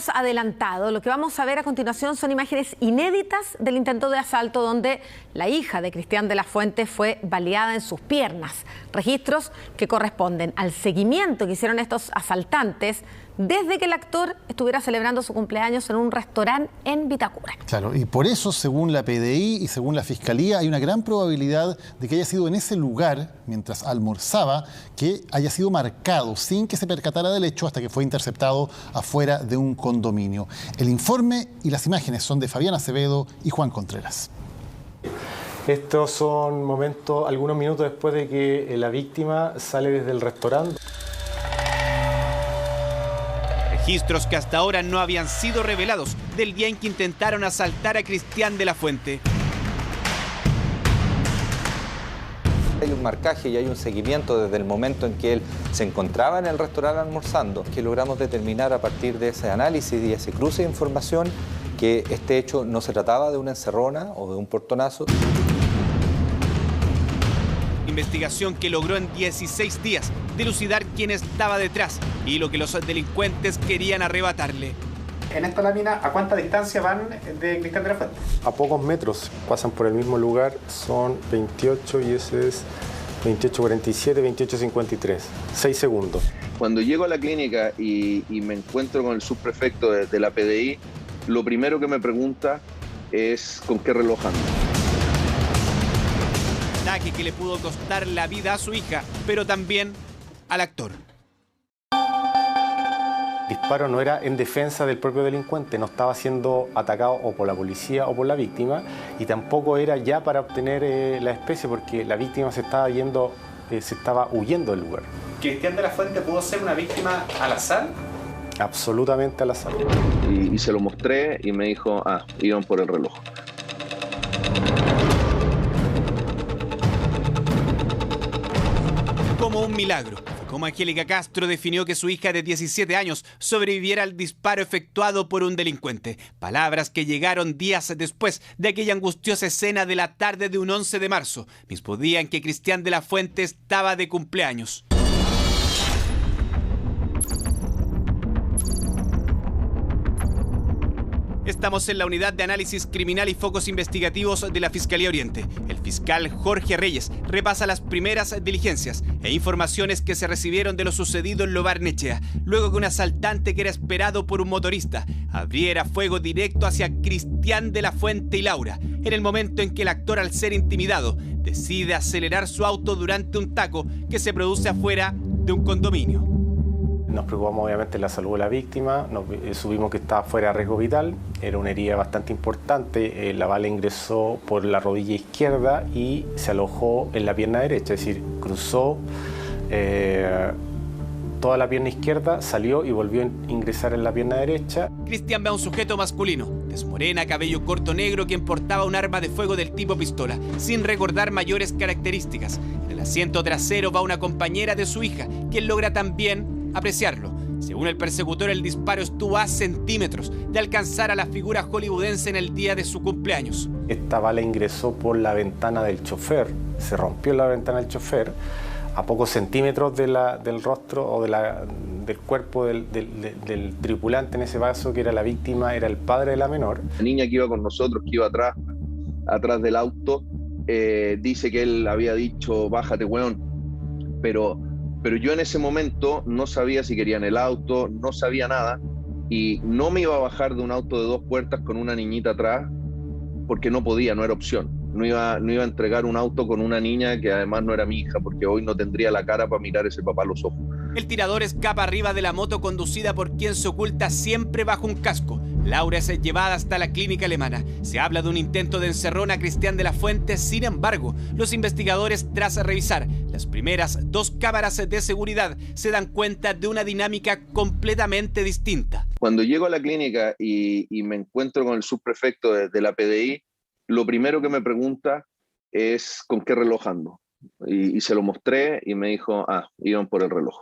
habíamos adelantado, lo que vamos a ver a continuación son imágenes inéditas del intento de asalto donde la hija de Cristian de la Fuente fue baleada en sus piernas. Registros que corresponden al seguimiento que hicieron estos asaltantes desde que el actor estuviera celebrando su cumpleaños en un restaurante en Vitacura. Claro, y por eso, según la PDI y según la Fiscalía, hay una gran probabilidad de que haya sido en ese lugar, mientras almorzaba, que haya sido marcado sin que se percatara del hecho hasta que fue interceptado afuera de un condominio. El informe y las imágenes son de Fabián Acevedo y Juan Contreras. Estos son momentos, algunos minutos después de que la víctima sale desde el restaurante. Registros que hasta ahora no habían sido revelados del día en que intentaron asaltar a Cristian de la Fuente. Hay un marcaje y hay un seguimiento desde el momento en que él se encontraba en el restaurante almorzando, que logramos determinar a partir de ese análisis y ese cruce de información que este hecho no se trataba de una encerrona o de un portonazo. Investigación que logró en 16 días dilucidar quién estaba detrás y lo que los delincuentes querían arrebatarle. En esta lámina, ¿a cuánta distancia van de Cristian de la Fuente? A pocos metros, pasan por el mismo lugar, son 28 y ese es 28:47, 28:53, 6 segundos. Cuando llego a la clínica y me encuentro con el subprefecto de la PDI, lo primero que me pregunta es ¿con qué reloj ando? Ataque que le pudo costar la vida a su hija, pero también al actor. El disparo no era en defensa del propio delincuente, no estaba siendo atacado o por la policía o por la víctima, y tampoco era ya para obtener la especie, porque la víctima se estaba huyendo del lugar. ¿Cristian de la Fuente pudo ser una víctima al azar? Absolutamente al azar. Y se lo mostré y me dijo, iban por el reloj. Como un milagro, como Angélica Castro definió que su hija de 17 años sobreviviera al disparo efectuado por un delincuente. Palabras que llegaron días después de aquella angustiosa escena de la tarde de un 11 de marzo, mismo día en que Cristian de la Fuente estaba de cumpleaños. Estamos en la Unidad de Análisis Criminal y Focos Investigativos de la Fiscalía Oriente. El fiscal Jorge Reyes repasa las primeras diligencias e informaciones que se recibieron de lo sucedido en Lo Barnechea, luego que un asaltante que era esperado por un motorista abriera fuego directo hacia Cristian de la Fuente y Laura, en el momento en que el actor, al ser intimidado, decide acelerar su auto durante un taco que se produce afuera de un condominio. Nos preocupamos obviamente de la salud de la víctima, supimos que estaba fuera de riesgo vital, era una herida bastante importante, la bala ingresó por la rodilla izquierda y se alojó en la pierna derecha, es decir, cruzó toda la pierna izquierda, salió y volvió a ingresar en la pierna derecha. Cristian ve a un sujeto masculino, tez morena, cabello corto negro, quien portaba un arma de fuego del tipo pistola, sin recordar mayores características. En el asiento trasero va una compañera de su hija, quien logra también apreciarlo. Según el persecutor, el disparo estuvo a centímetros de alcanzar a la figura hollywoodense en el día de su cumpleaños. Esta bala ingresó por la ventana del chofer, se rompió la ventana del chofer, a pocos centímetros del rostro o del cuerpo del tripulante, en ese caso, que era la víctima, era el padre de la menor. La niña que iba con nosotros, que iba atrás del auto, dice que él había dicho, bájate, weón, pero yo en ese momento no sabía si querían el auto, no sabía nada, y no me iba a bajar de un auto de 2 puertas con una niñita atrás, porque no podía, no era opción. No iba a entregar un auto con una niña que además no era mi hija, porque hoy no tendría la cara para mirar a ese papá a los ojos. El tirador escapa arriba de la moto conducida por quien se oculta siempre bajo un casco. Laura es llevada hasta la clínica alemana. Se habla de un intento de encerrón a Cristian de la Fuente. Sin embargo, los investigadores, tras revisar las primeras 2 cámaras de seguridad, se dan cuenta de una dinámica completamente distinta. Cuando llego a la clínica y me encuentro con el subprefecto de la PDI, lo primero que me pregunta es ¿con qué reloj ando? Y se lo mostré y me dijo, iban por el reloj.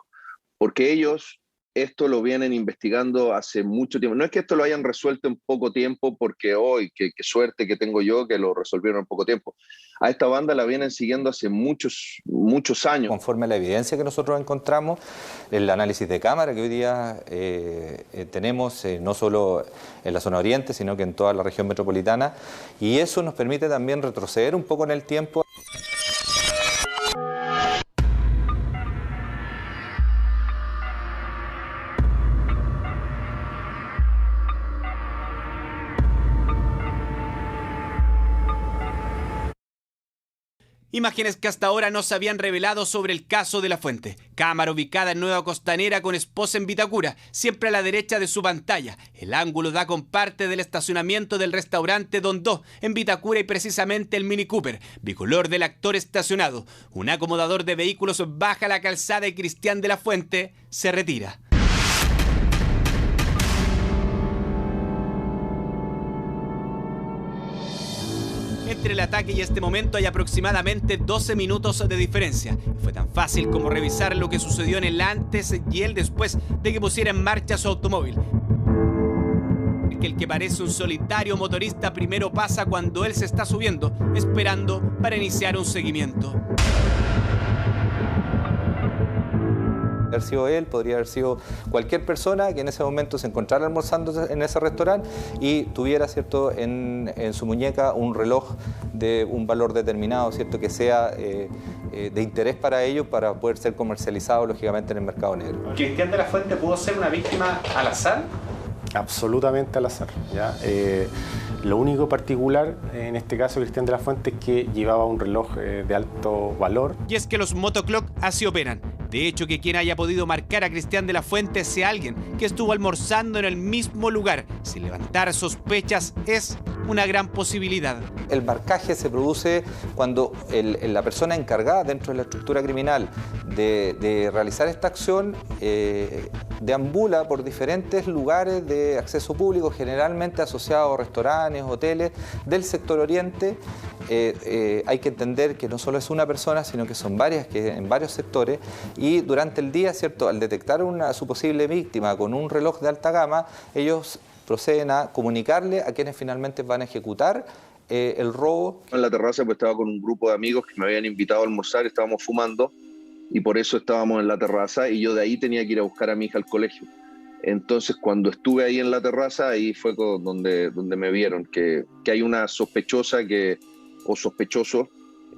Porque ellos esto lo vienen investigando hace mucho tiempo. No es que esto lo hayan resuelto en poco tiempo porque hoy, qué suerte que tengo yo que lo resolvieron en poco tiempo. A esta banda la vienen siguiendo hace muchos años. Conforme a la evidencia que nosotros encontramos, el análisis de cámara que hoy día tenemos, no solo en la zona oriente, sino que en toda la región metropolitana, y eso nos permite también retroceder un poco en el tiempo. Imágenes que hasta ahora no se habían revelado sobre el caso de La Fuente. Cámara ubicada en Nueva Costanera con esposa en Vitacura, siempre a la derecha de su pantalla. El ángulo da con parte del estacionamiento del restaurante Don Do en Vitacura y precisamente el Mini Cooper, bicolor del actor estacionado. Un acomodador de vehículos baja la calzada y Cristian de La Fuente se retira. Entre el ataque y este momento hay aproximadamente 12 minutos de diferencia. Fue tan fácil como revisar lo que sucedió en el antes y el después de que pusiera en marcha su automóvil. El que parece un solitario motorista primero pasa cuando él se está subiendo, esperando para iniciar un seguimiento. Podría haber sido él, podría haber sido cualquier persona que en ese momento se encontrara almorzando en ese restaurante y tuviera, ¿cierto?, en su muñeca un reloj de un valor determinado, ¿cierto?, que sea de interés para ellos para poder ser comercializado, lógicamente, en el mercado negro. ¿Cristian de la Fuente pudo ser una víctima al azar? Absolutamente al azar, ¿ya? Lo único particular en este caso Cristian de la Fuente es que llevaba un reloj de alto valor. Y es que los motoclock así operan. De hecho, que quien haya podido marcar a Cristian de la Fuente sea alguien que estuvo almorzando en el mismo lugar sin levantar sospechas es una gran posibilidad. El marcaje se produce cuando la persona encargada dentro de la estructura criminal de realizar esta acción deambula por diferentes lugares de acceso público, generalmente asociados a restaurantes, hoteles del sector oriente. Hay que entender que no solo es una persona, sino que son varias, que en varios sectores, y durante el día, ¿cierto?, al detectar su posible víctima con un reloj de alta gama, ellos proceden a comunicarle a quienes finalmente van a ejecutar el robo. En la terraza pues estaba con un grupo de amigos que me habían invitado a almorzar, estábamos fumando y por eso estábamos en la terraza y yo de ahí tenía que ir a buscar a mi hija al colegio. Entonces cuando estuve ahí en la terraza, ahí fue donde me vieron que hay una sospechosa o sospechoso.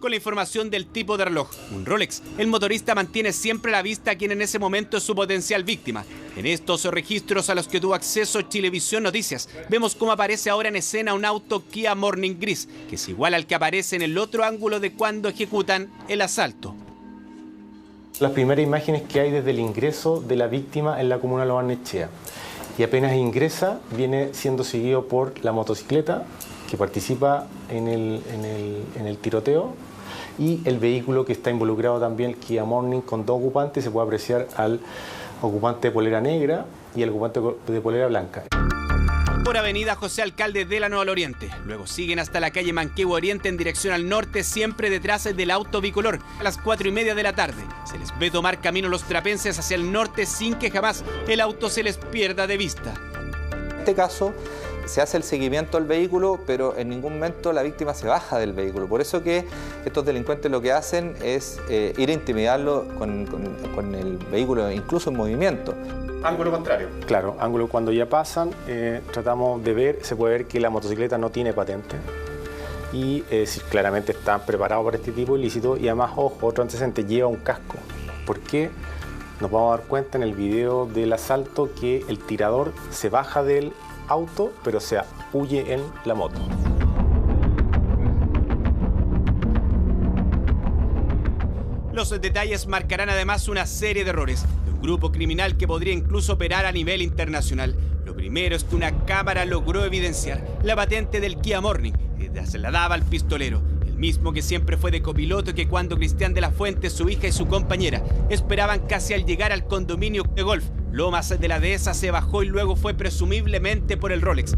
Con la información del tipo de reloj, un Rolex, el motorista mantiene siempre a la vista a quien en ese momento es su potencial víctima. En estos registros a los que tuvo acceso Chilevisión Noticias, vemos cómo aparece ahora en escena un auto Kia Morning gris, que es igual al que aparece en el otro ángulo de cuando ejecutan el asalto. Las primeras imágenes que hay desde el ingreso de la víctima en la comuna de Lo Barnechea. Y apenas ingresa, viene siendo seguido por la motocicleta que participa en el tiroteo y el vehículo que está involucrado también, el Kia Morning, con dos ocupantes. Se puede apreciar al ocupante de polera negra y al ocupante de polera blanca. Por avenida José Alcalde de la Nueva al Oriente. Luego siguen hasta la calle Manquehue Oriente en dirección al norte, siempre detrás del auto bicolor. A las 4:30 de la tarde se les ve tomar camino los trapenses hacia el norte sin que jamás el auto se les pierda de vista. En este caso se hace el seguimiento al vehículo, pero en ningún momento la víctima se baja del vehículo. Por eso que estos delincuentes lo que hacen es ir a intimidarlo con el vehículo, incluso en movimiento. Ángulo contrario. Claro, ángulo cuando ya pasan, tratamos de ver, se puede ver que la motocicleta no tiene patente y claramente están preparados para este tipo de ilícito y además, ojo, otro antecedente, lleva un casco. ¿Por qué? Nos vamos a dar cuenta en el video del asalto que el tirador se baja del auto, pero se huye en la moto. Los detalles marcarán además una serie de errores de un grupo criminal que podría incluso operar a nivel internacional. Lo primero es que una cámara logró evidenciar la patente del Kia Morning que trasladaba al pistolero, el mismo que siempre fue de copiloto, que cuando Cristian de la Fuente, su hija y su compañera esperaban casi al llegar al condominio de golf Lomas de la Dehesa, se bajó y luego fue presumiblemente por el Rolex.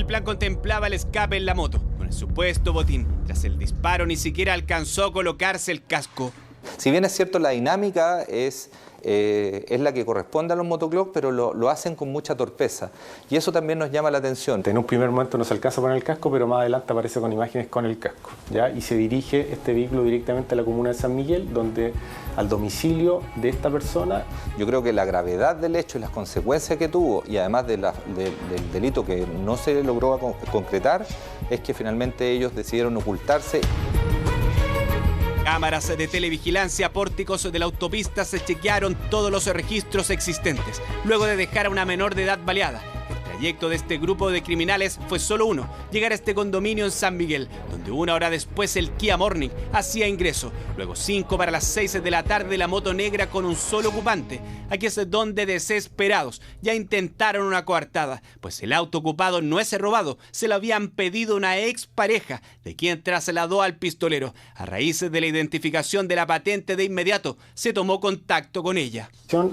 El plan contemplaba el escape en la moto, con el supuesto botín. Tras el disparo ni siquiera alcanzó a colocarse el casco. Si bien es cierto, la dinámica es la que corresponde a los motoclubs, pero lo hacen con mucha torpeza. Y eso también nos llama la atención. En un primer momento no se alcanza a poner el casco, pero más adelante aparece con imágenes con el casco, ¿ya? Y se dirige este vehículo directamente a la comuna de San Miguel, donde al domicilio de esta persona. Yo creo que la gravedad del hecho y las consecuencias que tuvo, y además del delito que no se logró concretar, es que finalmente ellos decidieron ocultarse. Cámaras de televigilancia, pórticos de la autopista, se chequearon todos los registros existentes, luego de dejar a una menor de edad baleada. El trayecto de este grupo de criminales fue solo uno: llegar a este condominio en San Miguel, donde una hora después el Kia Morning hacía ingreso. Luego 5 para las 6 de la tarde, la moto negra con un solo ocupante. Aquí es donde, desesperados, ya intentaron una coartada, pues el auto ocupado no es robado, se lo habían pedido una expareja, de quien trasladó al pistolero. A raíz de la identificación de la patente, de inmediato se tomó contacto con ella.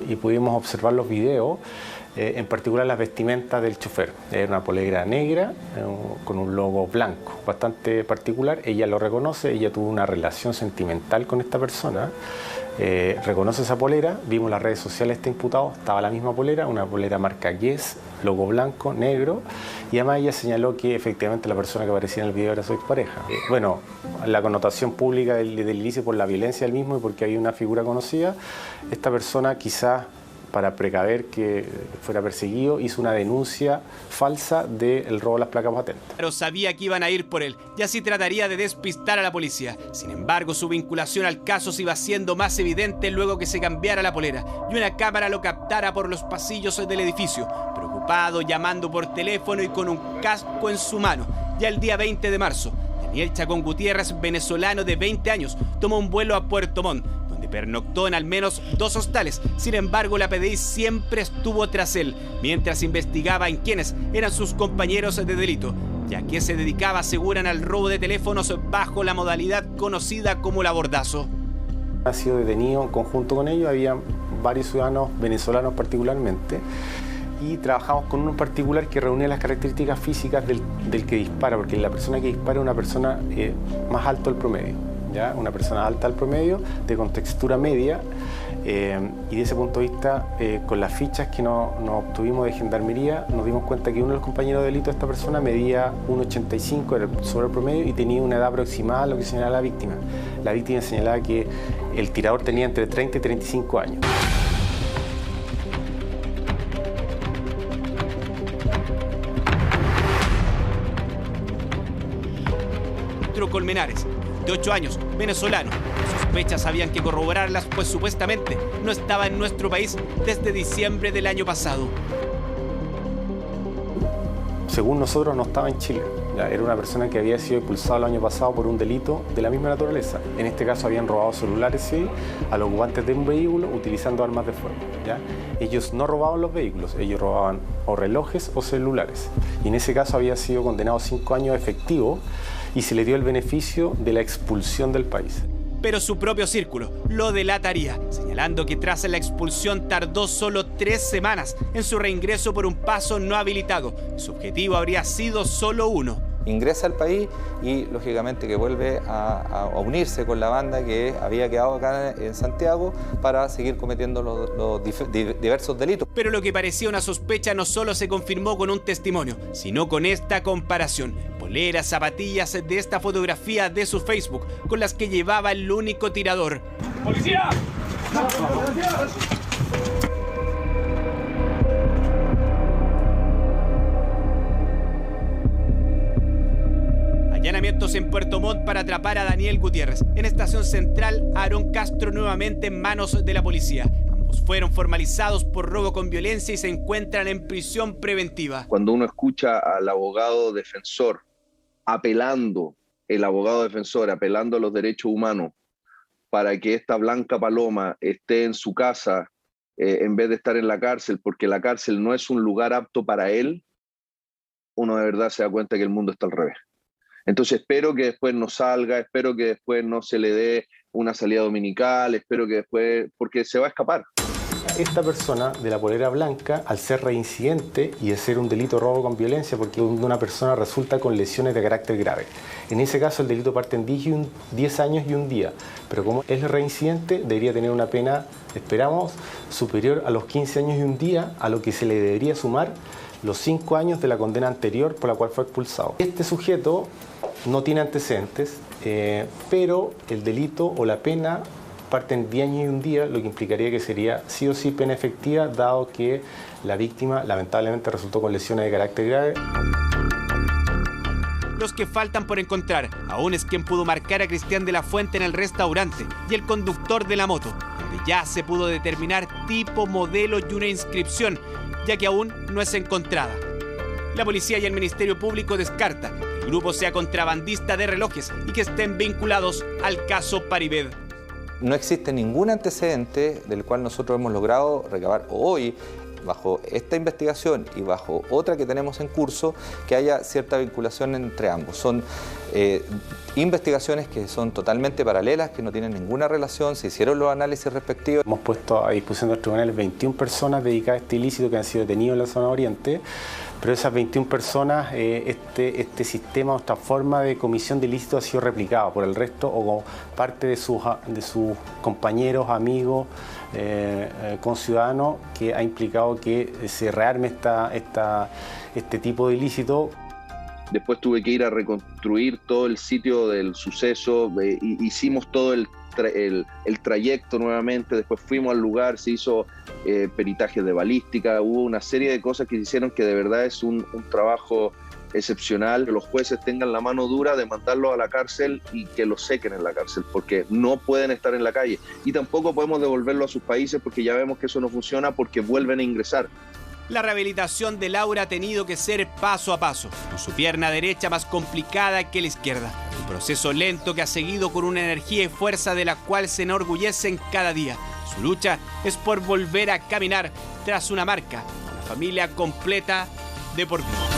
Y pudimos observar los videos. En particular las vestimentas del chofer. Era una polera negra con un logo blanco, bastante particular. Ella lo reconoce, ella tuvo una relación sentimental con esta persona. Reconoce esa polera, vimos las redes sociales de este imputado, estaba la misma polera, una polera marca Yes, logo blanco, negro, y además ella señaló que efectivamente la persona que aparecía en el video era su expareja. Bueno, la connotación pública del ilícito por la violencia del mismo y porque había una figura conocida, esta persona quizás, para precaver que fuera perseguido, hizo una denuncia falsa del robo de las placas patentes. Pero sabía que iban a ir por él y así trataría de despistar a la policía. Sin embargo, su vinculación al caso se iba haciendo más evidente luego que se cambiara la polera y una cámara lo captara por los pasillos del edificio, preocupado, llamando por teléfono y con un casco en su mano. Ya el día 20 de marzo, Daniel Chacón Gutiérrez, venezolano de 20 años, tomó un vuelo a Puerto Montt, donde pernoctó en al menos 2 hostales. Sin embargo, la PDI siempre estuvo tras él, mientras investigaba en quiénes eran sus compañeros de delito, ya que se dedicaba, aseguran, al robo de teléfonos bajo la modalidad conocida como el abordazo. Ha sido detenido en conjunto con ellos, había varios ciudadanos venezolanos particularmente, y trabajamos con uno en particular que reunía las características físicas del que dispara, porque la persona que dispara es una persona más alta del promedio, ¿ya? Una persona alta al promedio, de contextura media, y de ese punto de vista, con las fichas que nos obtuvimos de Gendarmería, nos dimos cuenta que uno de los compañeros de delito de esta persona medía 1,85, era sobre el promedio, y tenía una edad aproximada a lo que señalaba la víctima. La víctima señalaba que el tirador tenía entre 30 y 35 años. Colmenares, de 8 años, venezolano. Las sospechas habían que corroborarlas, pues supuestamente no estaba en nuestro país desde diciembre del año pasado. Según nosotros, no estaba en Chile. ¿Ya? Era una persona que había sido expulsada el año pasado por un delito de la misma naturaleza. En este caso habían robado celulares, sí, a los ocupantes de un vehículo utilizando armas de fuego, ¿ya? Ellos no robaban los vehículos, ellos robaban o relojes o celulares. Y en ese caso había sido condenado a 5 años efectivos y se le dio el beneficio de la expulsión del país. Pero su propio círculo lo delataría, señalando que tras la expulsión tardó solo 3 semanas en su reingreso por un paso no habilitado. Su objetivo habría sido solo uno: ingresa al país y lógicamente que vuelve a unirse con la banda que había quedado acá en Santiago para seguir cometiendo los diversos delitos. Pero lo que parecía una sospecha no solo se confirmó con un testimonio, sino con esta comparación: poleras, zapatillas de esta fotografía de su Facebook con las que llevaba el único tirador. ¡Policía! Allanamientos en Puerto Montt para atrapar a Daniel Gutiérrez. En Estación Central, Aarón Castro nuevamente en manos de la policía. Ambos fueron formalizados por robo con violencia y se encuentran en prisión preventiva. Cuando uno escucha al abogado defensor apelando a los derechos humanos para que esta blanca paloma esté en su casa en vez de estar en la cárcel, porque la cárcel no es un lugar apto para él, uno de verdad se da cuenta que el mundo está al revés. Entonces espero que después no salga, espero que después no se le dé una salida dominical, espero que después, porque se va a escapar. Esta persona de la polera blanca, al ser reincidente y de ser un delito de robo con violencia, porque una persona resulta con lesiones de carácter grave. En ese caso el delito parte en 10 años y un día, pero como es reincidente debería tener una pena, esperamos, superior a los 15 años y un día, a lo que se le debería sumar los 5 años de la condena anterior por la cual fue expulsado. Este sujeto no tiene antecedentes, pero el delito o la pena parte en 10 años y un día, lo que implicaría que sería sí o sí pena efectiva, dado que la víctima lamentablemente resultó con lesiones de carácter grave. Los que faltan por encontrar aún es quien pudo marcar a Cristian de la Fuente en el restaurante y el conductor de la moto, donde ya se pudo determinar tipo, modelo y una inscripción, ya que aún no es encontrada. La policía y el Ministerio Público descarta que el grupo sea contrabandista de relojes y que estén vinculados al caso Paribed. No existe ningún antecedente del cual nosotros hemos logrado recabar hoy, bajo esta investigación y bajo otra que tenemos en curso, que haya cierta vinculación entre ambos. Son investigaciones que son totalmente paralelas, que no tienen ninguna relación, se hicieron los análisis respectivos. Hemos puesto a disposición de los tribunales 21 personas dedicadas a este ilícito que han sido detenidos en la zona oriente, pero esas 21 personas, este sistema o esta forma de comisión de ilícito ha sido replicado por el resto o como parte de sus compañeros, amigos, conciudadanos, que ha implicado que se rearme este tipo de ilícito. Después tuve que ir a reconstruir todo el sitio del suceso, hicimos todo el trayecto nuevamente, después fuimos al lugar, se hizo peritajes de balística, hubo una serie de cosas que hicieron que de verdad es un trabajo excepcional, que los jueces tengan la mano dura de mandarlos a la cárcel y que los sequen en la cárcel, porque no pueden estar en la calle y tampoco podemos devolverlos a sus países porque ya vemos que eso no funciona porque vuelven a ingresar. La rehabilitación de Laura ha tenido que ser paso a paso, con su pierna derecha más complicada que la izquierda. Un proceso lento que ha seguido con una energía y fuerza de la cual se enorgullecen cada día. Su lucha es por volver a caminar tras una marca, una familia completa de por vida.